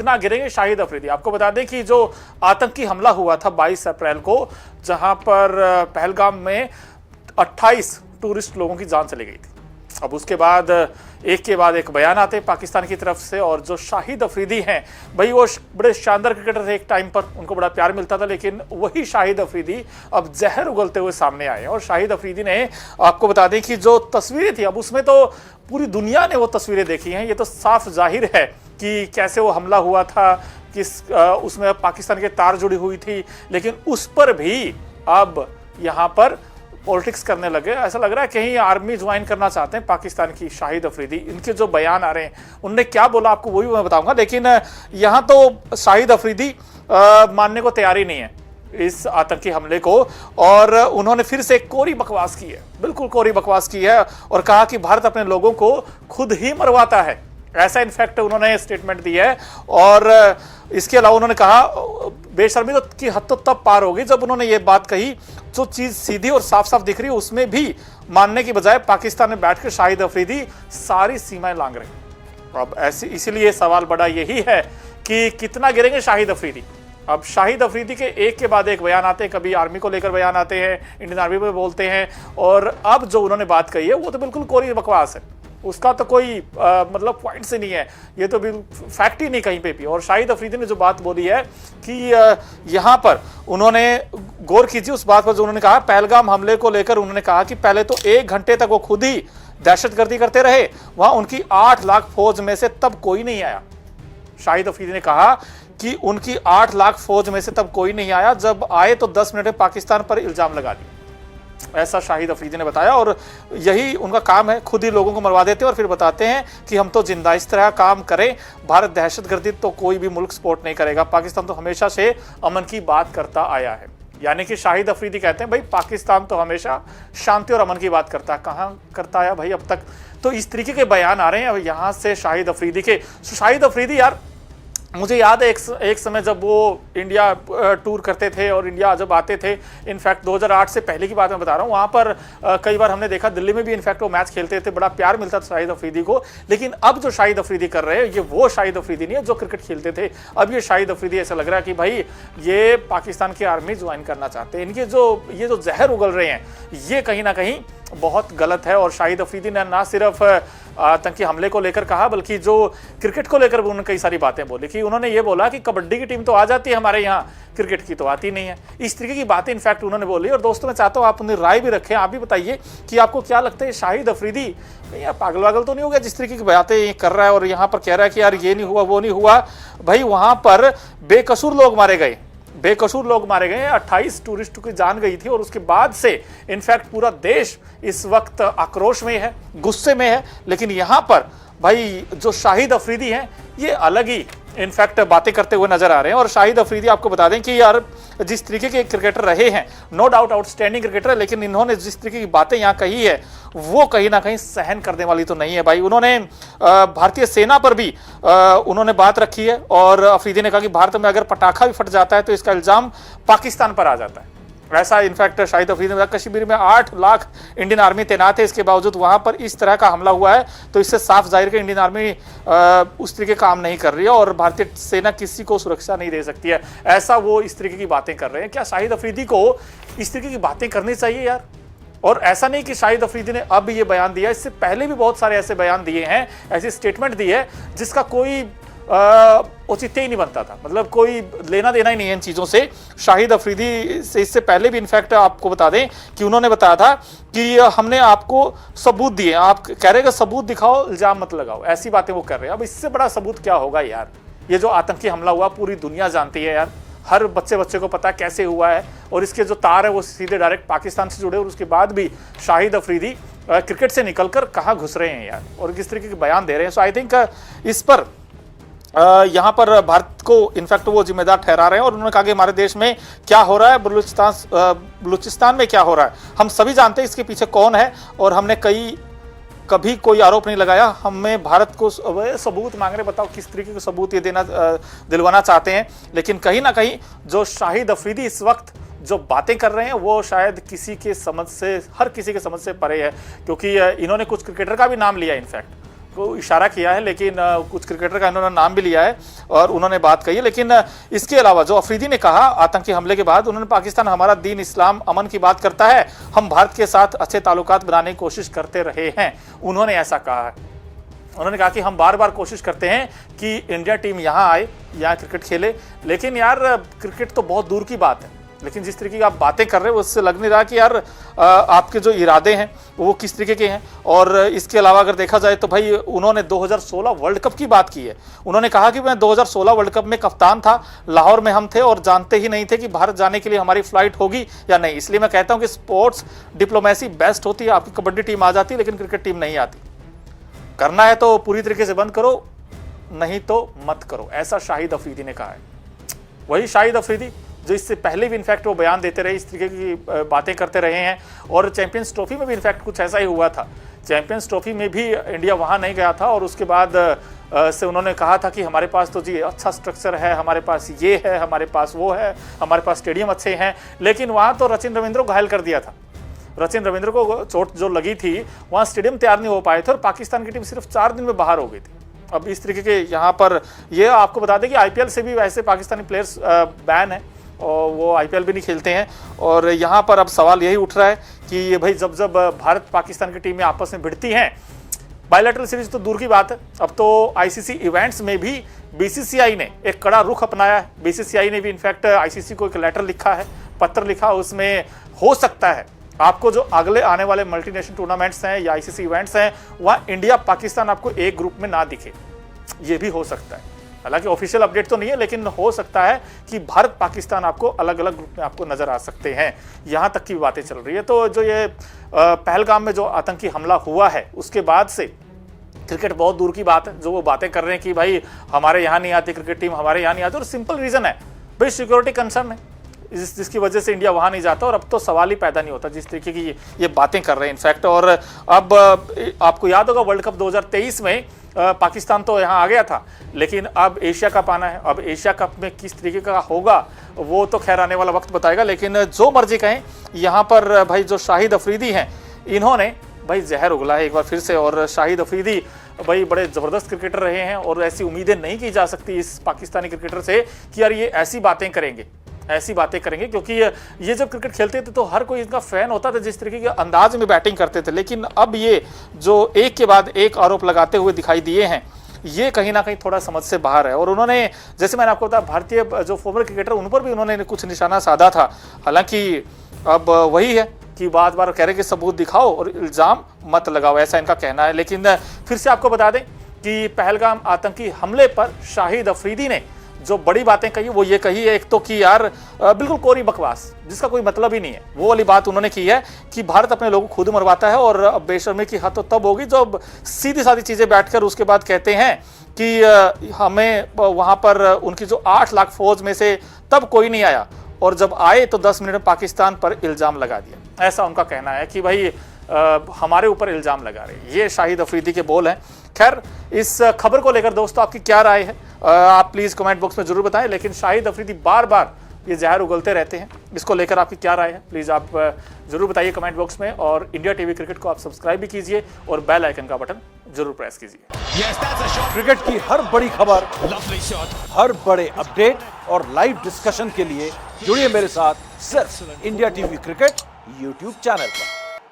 कितना गिरेंगे शाहिद अफरीदी। आपको बता दें कि जो आतंकी हमला हुआ था 22 अप्रैल को, जहां पर पहलगाम में 28 टूरिस्ट लोगों की जान चली गई थी। अब उसके बाद एक के बाद एक बयान आते हैं पाकिस्तान की तरफ से, और जो शाहिद अफरीदी हैं भाई वो बड़े शानदार क्रिकेटर थे एक टाइम पर, उनको बड़ा प्यार मिलता था, लेकिन वही शाहिद अफरीदी अब जहर उगलते हुए सामने आए हैं। और शाहिद अफरीदी ने, आपको बता दें कि जो तस्वीरें थी, अब उसमें तो पूरी दुनिया ने वो तस्वीरें देखी हैं, ये तो साफ जाहिर है कि कैसे वो हमला हुआ था, किस उसमें पाकिस्तान के तार जुड़ी हुई थी, लेकिन उस पर भी अब यहाँ पर पॉलिटिक्स करने लगे। ऐसा लग रहा है कहीं आर्मी ज्वाइन करना चाहते हैं पाकिस्तान की शाहिद अफरीदी। इनके जो बयान आ रहे हैं, उनने क्या बोला आपको वही मैं बताऊंगा, लेकिन यहाँ तो शाहिद अफरीदी मानने को तैयार ही नहीं है इस आतंकी हमले को, और उन्होंने फिर से कोरी बकवास की है, बिल्कुल कोरी बकवास की है, और कहा कि भारत अपने लोगों को खुद ही मरवाता है, ऐसा इनफैक्ट उन्होंने स्टेटमेंट दी है। और इसके अलावा उन्होंने कहा बेशर्मी तो की हद तो तब पार होगी जब उन्होंने ये बात कही, जो चीज सीधी और साफ साफ दिख रही है उसमें भी मानने की बजाय पाकिस्तान में बैठकर शाहिद अफरीदी सारी सीमाएं लांघ रहे हैं। अब ऐसे इसीलिए सवाल बड़ा यही है कि कितना गिरेंगे शाहिद अफरीदी। अब शाहिद अफरीदी के एक के बाद एक बयान आते हैं, कभी आर्मी को लेकर बयान आते हैं, इंडियन आर्मी में बोलते हैं, और अब जो उन्होंने बात कही है वो तो बिल्कुल कोरी बकवास है, उसका तो कोई मतलब पॉइंट से नहीं है, ये तो बिल्कुल फैक्ट ही नहीं कहीं पे भी। और शाहिद अफरीदी ने जो बात बोली है कि यहाँ पर उन्होंने गौर कीजिए उस बात पर जो उन्होंने कहा, पहलगाम हमले को लेकर उन्होंने कहा कि पहले तो 1 घंटे तक वो खुद ही दहशतगर्दी करते रहे, वहां उनकी 8 लाख फौज में से तब कोई नहीं आया। शाहिद अफरीदी ने कहा कि उनकी 8 लाख फौज में से तब कोई नहीं आया, जब आए तो 10 मिनट में पाकिस्तान पर इल्जाम लगा दिया, ऐसा शाहिद अफरीदी ने बताया। और यही उनका काम है, खुद ही लोगों को मरवा देते हैं और फिर बताते हैं कि हम तो जिंदा। इस तरह काम करें, भारत दहशतगर्दी तो कोई भी मुल्क सपोर्ट नहीं करेगा, पाकिस्तान तो हमेशा से अमन की बात करता आया है। यानी कि शाहिद अफरीदी कहते हैं भाई पाकिस्तान तो हमेशा शांति और अमन की बात करता है, कहाँ करता आया भाई अब तक। तो इस तरीके के बयान आ रहे हैं अब यहाँ से शाहिद अफरीदी के। शाहिद अफरीदी यार, मुझे याद है एक समय जब वो इंडिया टूर करते थे और इंडिया जब आते थे, इनफैक्ट 2008 से पहले की बात मैं बता रहा हूँ, वहाँ पर कई बार हमने देखा, दिल्ली में भी इनफैक्ट वो मैच खेलते थे, बड़ा प्यार मिलता था शाहिद अफरीदी को। लेकिन अब जो शाहिद अफरीदी कर रहे हैं, ये वो शाहिद अफरीदी नहीं है जो क्रिकेट खेलते थे। अब ये शाहिद अफरीदी ऐसा लग रहा है कि भाई ये पाकिस्तान की आर्मी ज्वाइन करना चाहते हैं। इनके ये जो जहर उगल रहे हैं, ये कहीं ना कहीं बहुत गलत है। और शाहिद अफरीदी ने ना सिर्फ आतंकी हमले को लेकर कहा, बल्कि जो क्रिकेट को लेकर भी उन्होंने कई सारी बातें बोली, कि उन्होंने ये बोला कि कबड्डी की टीम तो आ जाती है हमारे यहाँ, क्रिकेट की तो आती नहीं है। इस तरीके की बातें इनफैक्ट उन्होंने बोली। और दोस्तों मैं चाहता हूँ आप उन्हें राय भी रखें, आप भी बताइए कि आपको क्या लगता है शाहिद अफरीदी यार पागल वागल तो नहीं हो गया जिस तरीके की बातें कर रहा है, और यहाँ पर कह रहा है कि यार ये नहीं हुआ वो नहीं हुआ। भाई वहां पर बेकसूर लोग मारे गए, बेकसूर लोग मारे गए, 28 टूरिस्ट की जान गई थी। और उसके बाद से इनफैक्ट पूरा देश इस वक्त आक्रोश में है, गुस्से में है। लेकिन यहाँ पर भाई जो शाहिद अफरीदी हैं, ये अलग ही इनफैक्ट बातें करते हुए नजर आ रहे हैं। और शाहिद अफरीदी आपको बता दें कि यार जिस तरीके के क्रिकेटर रहे हैं, नो डाउट आउटस्टैंडिंग क्रिकेटर है, लेकिन इन्होंने जिस तरीके की बातें यहाँ कही है वो कहीं ना कहीं सहन करने वाली तो नहीं है भाई। उन्होंने भारतीय सेना पर भी उन्होंने बात रखी है, और अफरीदी ने कहा कि भारत में अगर पटाखा भी फट जाता है तो इसका इल्जाम पाकिस्तान पर आ जाता है। ऐसा इनफैक्ट शाहिद अफरीदी ने कहा। कश्मीर में 8 लाख इंडियन आर्मी तैनात है, इसके बावजूद वहां पर इस तरह का हमला हुआ है, तो इससे साफ जाहिर है इंडियन आर्मी उस तरीके काम नहीं कर रही है और भारतीय सेना किसी को सुरक्षा नहीं दे सकती है। ऐसा वो इस तरीके की बातें कर रहे हैं। क्या शाहिद अफरीदी को इस तरीके की बातें करनी चाहिए यार? और ऐसा नहीं कि शाहिद अफरीदी ने अब ये बयान दिया, इससे पहले भी बहुत सारे ऐसे बयान दिए हैं, ऐसी स्टेटमेंट दी है जिसका कोई औचित्य ही नहीं बनता था, मतलब कोई लेना देना ही नहीं है इन चीज़ों से। शाहिद अफरीदी से इससे पहले भी इनफैक्ट आपको बता दें कि उन्होंने बताया था कि हमने आपको सबूत दिए, आप कह रहे हैं सबूत दिखाओ, इल्जाम मत लगाओ, ऐसी बातें वो कर रहे हैं। अब इससे बड़ा सबूत क्या होगा यार? ये जो आतंकी हमला हुआ पूरी दुनिया जानती है यार, हर बच्चे को पता कैसे हुआ है, और इसके जो तार है वो सीधे डायरेक्ट पाकिस्तान से जुड़े। और उसके बाद भी शाहिद अफरीदी क्रिकेट से निकलकर कहाँ घुस रहे हैं यार, और किस तरीके के बयान दे रहे हैं। सो आई थिंक इस पर यहाँ पर भारत को इनफैक्ट वो जिम्मेदार ठहरा रहे हैं। और उन्होंने कहा कि हमारे देश में क्या हो रहा है, बलूचिस्तान में क्या हो रहा है, हम सभी जानते हैं इसके पीछे कौन है, और हमने कभी कोई आरोप नहीं लगाया। हमें भारत को सबूत मांग रहे, बताओ किस तरीके के सबूत ये दिलवाना चाहते हैं। लेकिन कहीं ना कहीं जो शाहिद अफरीदी इस वक्त जो बातें कर रहे हैं वो शायद किसी के समझ से, हर किसी के समझ से परे है, क्योंकि इन्होंने कुछ क्रिकेटर का भी नाम लिया इनफैक्ट, को इशारा किया है, लेकिन कुछ क्रिकेटर का इन्होंने नाम भी लिया है और उन्होंने बात कही है। लेकिन इसके अलावा जो अफरीदी ने कहा आतंकी हमले के बाद, उन्होंने पाकिस्तान हमारा दीन इस्लाम अमन की बात करता है, हम भारत के साथ अच्छे ताल्लुकात बनाने की कोशिश करते रहे हैं, उन्होंने ऐसा कहा है। उन्होंने कहा कि हम बार बार कोशिश करते हैं कि इंडिया टीम यहाँ आए, यहाँ क्रिकेट खेले, लेकिन यार क्रिकेट तो बहुत दूर की बात है। लेकिन जिस तरीके की आप बातें कर रहे हो उससे लग नहीं रहा कि यार आपके जो इरादे हैं वो किस तरीके के हैं। और इसके अलावा अगर देखा जाए तो भाई उन्होंने 2016 वर्ल्ड कप की बात की है। उन्होंने कहा कि मैं 2016 वर्ल्ड कप में कप्तान था, लाहौर में हम थे और जानते ही नहीं थे कि भारत जाने के लिए हमारी फ्लाइट होगी या नहीं। इसलिए मैं कहता हूं कि स्पोर्ट्स डिप्लोमेसी बेस्ट होती है। आपकी कबड्डी टीम आ जाती है लेकिन क्रिकेट टीम नहीं आती। करना है तो पूरी तरीके से बंद करो, नहीं तो मत करो, ऐसा शाहिद अफरीदी ने कहा है। वही शाहिद अफरीदी जो इससे पहले भी इनफैक्ट वो बयान देते रहे, इस तरीके की बातें करते रहे हैं। और चैंपियंस ट्रॉफी में भी इनफैक्ट कुछ ऐसा ही हुआ था। चैंपियंस ट्रॉफी में भी इंडिया वहाँ नहीं गया था और उसके बाद से उन्होंने कहा था कि हमारे पास तो जी अच्छा स्ट्रक्चर है, हमारे पास ये है, हमारे पास वो है, हमारे पास स्टेडियम अच्छे हैं। लेकिन वहाँ तो सचिन रविंद्र को घायल कर दिया था। सचिन रविंद्र को चोट जो लगी थी, वहाँ स्टेडियम तैयार नहीं हो पाए थे और पाकिस्तान की टीम सिर्फ 4 दिन में बाहर हो गई थी। अब इस तरीके के यहाँ पर ये आपको बता दें कि IPL से भी वैसे पाकिस्तानी प्लेयर्स बैन है और वो IPL भी नहीं खेलते हैं। और यहाँ पर अब सवाल यही उठ रहा है कि ये भाई जब जब भारत पाकिस्तान की टीमें आपस में भिड़ती हैं, बायलैटरल सीरीज तो दूर की बात है, अब तो ICC इवेंट्स में भी BCCI ने एक कड़ा रुख अपनाया है। BCCI ने भी इनफैक्ट ICC को एक लेटर लिखा है, पत्र लिखा। उसमें हो सकता है आपको जो अगले आने वाले मल्टीनेशनल टूर्नामेंट्स हैं या ICC इवेंट्स हैं, वहाँ इंडिया पाकिस्तान आपको एक ग्रुप में ना दिखे, ये भी हो सकता है। हालांकि ऑफिशियल अपडेट तो नहीं है, लेकिन हो सकता है कि भारत पाकिस्तान आपको अलग अलग ग्रुप में आपको नजर आ सकते हैं। यहाँ तक की बातें चल रही है। तो जो ये पहलगाम में जो आतंकी हमला हुआ है उसके बाद से क्रिकेट बहुत दूर की बात है। जो वो बातें कर रहे हैं कि भाई हमारे यहाँ नहीं आती क्रिकेट टीम, हमारे यहाँ नहीं आती, और सिंपल रीजन है भाई सिक्योरिटी कंसर्न है, जिसकी वजह से इंडिया वहाँ नहीं जाता। और अब तो सवाल ही पैदा नहीं होता जिस तरीके की ये बातें कर रहे हैं इनफैक्ट। और अब आपको याद होगा वर्ल्ड कप 2023 में पाकिस्तान तो यहाँ आ गया था, लेकिन अब एशिया कप आना है। अब एशिया कप में किस तरीके का होगा वो तो खैर आने वाला वक्त बताएगा। लेकिन जो मर्जी कहें, यहाँ पर भाई जो शाहिद अफरीदी हैं, इन्होंने भाई जहर उगला है एक बार फिर से। और शाहिद अफरीदी भाई बड़े ज़बरदस्त क्रिकेटर रहे हैं और ऐसी उम्मीदें नहीं की जा सकती इस पाकिस्तानी क्रिकेटर से कि यार ये ऐसी बातें करेंगे, क्योंकि ये जब क्रिकेट खेलते थे तो हर कोई इनका फैन होता था, जिस तरीके के अंदाज में बैटिंग करते थे। लेकिन अब ये जो एक के बाद एक आरोप लगाते हुए दिखाई दिए हैं, ये कहीं ना कहीं थोड़ा समझ से बाहर है। और उन्होंने, जैसे मैंने आपको बताया, भारतीय जो फॉर्मर क्रिकेटर उन पर भी उन्होंने कुछ निशाना साधा था। हालांकि अब वही है कि बार बार कह रहे कि सबूत दिखाओ और इल्ज़ाम मत लगाओ, ऐसा इनका कहना है। लेकिन फिर से आपको बता दें कि पहलगाम आतंकी हमले पर शाहिद अफरीदी ने जो बड़ी बातें कही वो ये कही है, एक तो कि यार बिल्कुल कोरी बकवास जिसका कोई मतलब ही नहीं है, वो वाली बात उन्होंने की है कि भारत अपने लोगों को खुद मरवाता है। और बेशर्मी की हद तो तब होगी जब सीधी सादी चीज़ें बैठकर उसके बाद कहते हैं कि हमें वहाँ पर उनकी जो 8 लाख फौज में से तब कोई नहीं आया और जब आए तो 10 मिनट में पाकिस्तान पर इल्ज़ाम लगा दिया। ऐसा उनका कहना है कि भाई हमारे ऊपर इल्ज़ाम लगा रहे। ये शाहिद अफरीदी के बोल हैं। खैर, इस खबर को लेकर दोस्तों आपकी क्या राय है आप प्लीज़ कमेंट बॉक्स में जरूर बताएं। लेकिन शाहिद अफरीदी बार बार ये जहर उगलते रहते हैं, इसको लेकर आपकी क्या राय है प्लीज़ आप जरूर बताइए कमेंट बॉक्स में। और इंडिया टीवी क्रिकेट को आप सब्सक्राइब भी कीजिए और बेल आइकन का बटन जरूर प्रेस कीजिए। क्रिकेट की हर बड़ी खबर, हर बड़े अपडेट और लाइव डिस्कशन के लिए जुड़िए मेरे साथ सिर्फ India TV cricket YouTube channel पर।